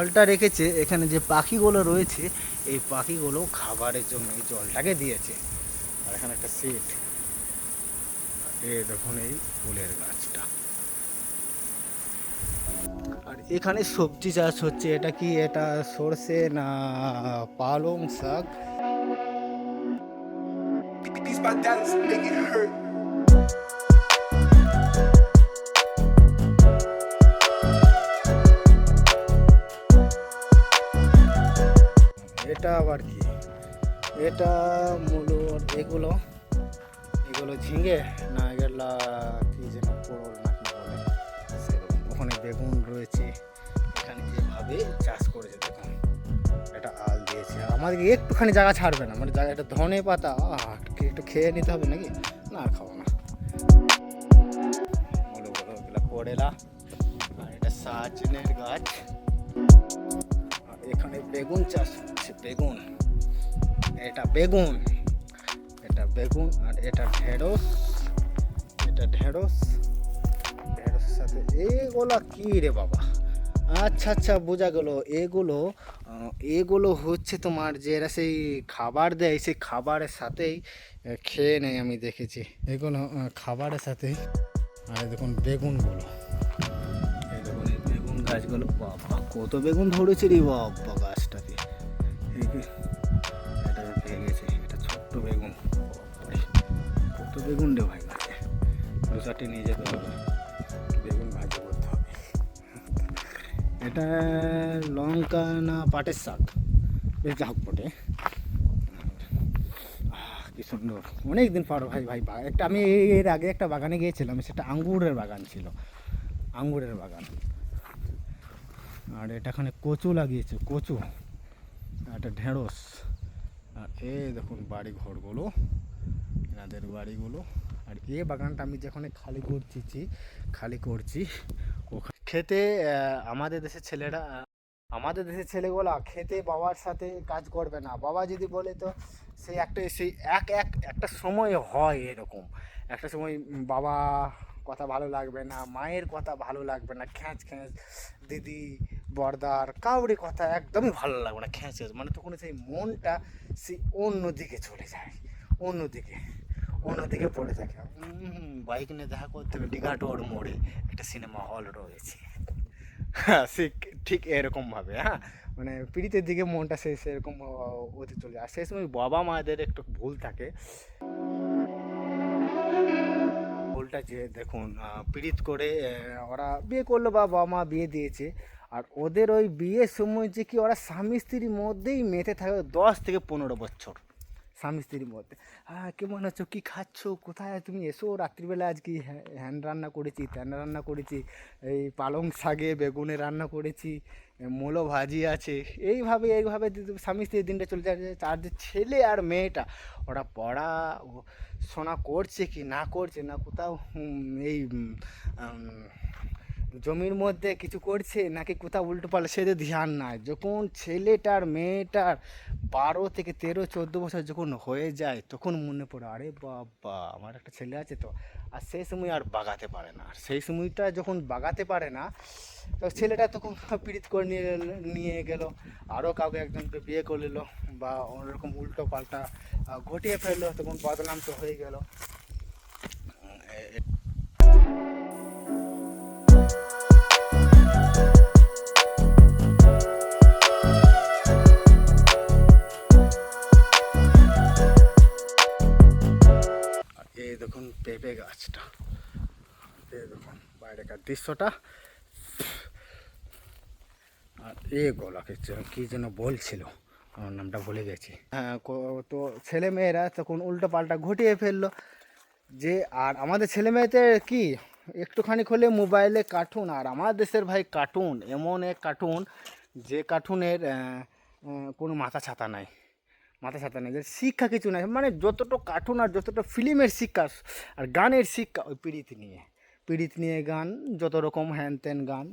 জলটা রেখেছে এখানে, যে পাখিগুলো রয়েছে এই পাখিগুলো খাবারের জন্য এই জলটাকে দিয়েছে। আর এখানে একটা সিট, এই দেখুন এই ফুলের গাছটা। আর এখানে সবজি চাষ হচ্ছে, এটা কি, এটা সর্ষে না পালং শাক। These my dance make it hurt. এটা আবার কি, এটা মূল, এগুলো এগুলো ঝিঙে না, এগুলা কি যেন পোড়ল না কি বলে সেরকম। ওখানে বেগুন রয়েছে, এখানে যেভাবে চাষ করেছে দেখুন, এটা আল দিয়েছে। আর আমাদেরকে একটুখানি জায়গা ছাড়বে না, মানে জায়গা, এটা ধনে পাতা, একটু খেয়ে নিতে হবে নাকি, না আর খাবো না। বলো বলো, এগুলো করেলা, আর এটা সাজনের গাছ। আর এখানে বেগুন চাষ হচ্ছে, বেগুন, এটা বেগুন, এটা বেগুন, আর এটা ঢেঁড়স, এটা ঢেঁড়স, ঢেঁড়সের সাথে এগুলো কি রে বাবা, আচ্ছা আচ্ছা বোঝা গেল, এগুলো এগুলো হচ্ছে তোমার যে এরা সেই খাবার দেয়, সেই খাবারের সাথেই খেয়ে নেয়, আমি দেখেছি এগুলো খাবারের সাথেই। আর দেখুন বেগুনগুলো, এই দেখুন এই বেগুন গাছগুলো, বাবা কত বেগুন ধরেছে রে বাবা গাছটাতে। এটা ভেঙেছে, এটা ছোট্ট বেগুন, বাবারে, কত বেগুন রে ভাই গাছে। দু চারটে নিয়ে যেতে হবে, বেগুন ভাজি করতে হবে। এটা লঙ্কা না পাটের শাক, বেশ যা হোক বটে। কি সুন্দর, অনেক দিন পর ভাই ভাই একটা আমি এর আগে একটা বাগানে গিয়েছিলাম, সেটা আঙ্গুরের বাগান ছিল, আঙ্গুরের বাগান। আর এটাখানে কচু লাগিয়েছে, কচু, একটা ঢেঁড়স। আর এই দেখুন বাড়ি ঘরগুলো, এনাদের বাড়িগুলো। আর এই বাগানটা আমি যেখানে খালি করছি ওখানে খেতে, আমাদের দেশের ছেলেরা, আমাদের দেশের ছেলেগুলা খেতে বাবার সাথে কাজ করবে না। বাবা যদি বলে তো সেই একটা সময় হয় এরকম, একটা সময় বাবা কথা ভালো লাগবে না, মায়ের কথা ভালো লাগবে না, খ্যাঁচ খ্যাঁচ দিদি বর্দার কাউরি কথা একদমই ভালো লাগবে না, খ্যাঁচ খ্যাঁচ, মানে তখন সেই মনটা সেই অন্যদিকে চলে যায়, অন্যদিকে অন্যদিকে পড়ে থাকে। বাইক নিয়ে দেখা করতে হবে ডিঘাটোর মোড়ে, একটা সিনেমা হল রয়েছে। হ্যাঁ সে ঠিক এরকমভাবে, হ্যাঁ মানে পীড়িতের দিকে মনটা সেরকম হতে চলে যায়। সেই সময় বাবা মাদের একটু ভুল থাকে, ভুলটা যে দেখুন পীড়িত করে ওরা বিয়ে করলো বা বাবা মা বিয়ে দিয়েছে, আর ওদের ওই বিয়ের সময় যে কি ওরা স্বামী স্ত্রীর মধ্যেই মেতে থাকে 10 থেকে 15 বছর, স্বামী স্ত্রীর মধ্যে। হ্যাঁ কেমন আছো, কী খাচ্ছ, কোথায় তুমি, এসো রাত্রিবেলা আজকে হ্যান রান্না করেছি, ত্যান রান্না করেছি, এই পালং শাকে বেগুনে রান্না করেছি, মূলো ভাজি আছে, এইভাবে স্বামী স্ত্রীর দিনটা চলে যাচ্ছে। তার যে ছেলে আর মেয়েটা, ওরা পড়াশোনা করছে কি না করছে, না কোথাও এই জমির মধ্যে কিছু করছে নাকি কোথাও উল্টো পাল্টা, সেদের ধ্যান নাই। যখন ছেলেটার মেয়েটার 12 থেকে 13 14 বছর যখন হয়ে যায়, তখন মনে পড়ে আরে বাবা আমার একটা ছেলে আছে তো। আর সেই সময় আর বাগাতে পারে না, আর সেই সময়টা যখন বাগাতে পারে না, তো ছেলেটা তখন পীড়িত করে নিয়ে গেল, আরও কাউকে একজনকে বিয়ে করে নিল, বা অন্যরকম উল্টো পাল্টা ঘটিয়ে ফেললো, তখন বদনাম তো হয়ে গেল। এই দেখুন পেঁপে গাছটা, এই দেখুন বাইরেকার দৃশ্যটা। আর এ গলাকে কী যেন বলছিল, আমার নামটা ভুলে গেছি। হ্যাঁ তো ছেলে মেয়েরা তখন উল্টো পাল্টা ঘটিয়ে ফেললো যে। আর আমাদের ছেলে মেয়েদের কি একটুখানি হলে মোবাইলে কার্টুন, আর আমার দেশের ভাই কার্টুন এমন এক কার্টুন, যে কার্টুনের কোনো মাথা ছাতা নাই, মাথা ছাতা নেই, যে শিক্ষা কিছু নাই, মানে যতটা কার্টুন আর যতটা ফিল্মের শিক্ষা আর গানের শিক্ষা, ওই পীড়িত নিয়ে গান, যত রকম হ্যান ত্যান গান,